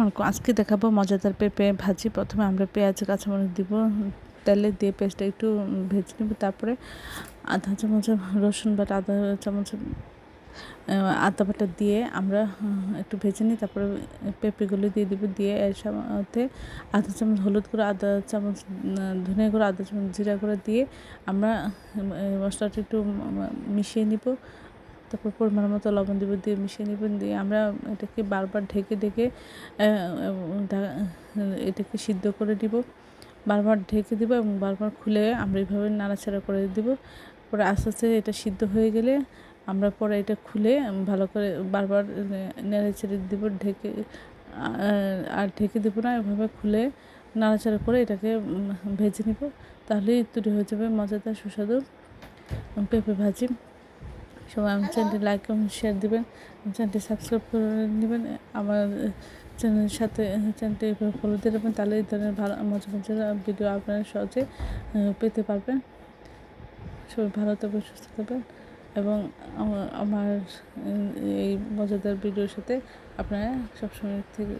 আসসালামু আলাইকুম। আজকে দেখাবো মজাদার পেঁপে ভাজি। প্রথমে আমরা পেঁয়াজ কাঁচামরিচ দিব, তেলে দিয়ে পেঁয়াজটা একটু ভেজে নেব। তারপরে আধা চামচ রসুন বাটা, আধা চামচ আদা বাটা দিয়ে আমরা একটু ভেজে নিই। তারপরে পেঁপেগুলো দিয়ে দিব, দিয়ে এর সাথে আধা চামচ হলুদ গুঁড়ো, আধা চামচ ধনিয়া গুঁড়ো, আধা চামচ জিরা গুঁড়ো দিয়ে আমরা মশলাটা একটু মিশিয়ে নিব। তারপর পরিমাণ মতো লবণ দিব, দিয়ে মিশিয়ে নেবেন। দিয়ে আমরা এটাকে বারবার ঢেকে ঢেকে এটাকে সিদ্ধ করে দিব। বারবার ঢেকে দিব এবং বারবার খুলে আমরা এইভাবে নাড়াচাড়া করে দিব। পরে আস্তে আস্তে এটা সিদ্ধ হয়ে গেলে আমরা পরে এটা খুলে ভালো করে বারবার নেড়ে চেড়ে দিব, ঢেকে আর ঢেকে দেবো না, এভাবে খুলে নাড়াচাড়া করে এটাকে ভেজে নিব। তাহলেই তৈরি হয়ে যাবে মজাদার সুস্বাদু পেঁপে ভাজি। সবাই আমার চ্যানেলটি লাইক এবং শেয়ার দেবেন, চ্যানেলটি সাবস্ক্রাইব করে নেবেন। আমার চ্যানেলের সাথে চ্যানেলটি ফলো দিয়ে দেবেন, তাহলে এই ধরনের ভালো মজার মজার ভিডিও আপনারা সহজে পেতে পারবেন। সবাই ভালো থাকবেন, সুস্থ থাকবেন এবং আমার এই মজাদার ভিডিওর সাথে আপনারা সবসময় থেকে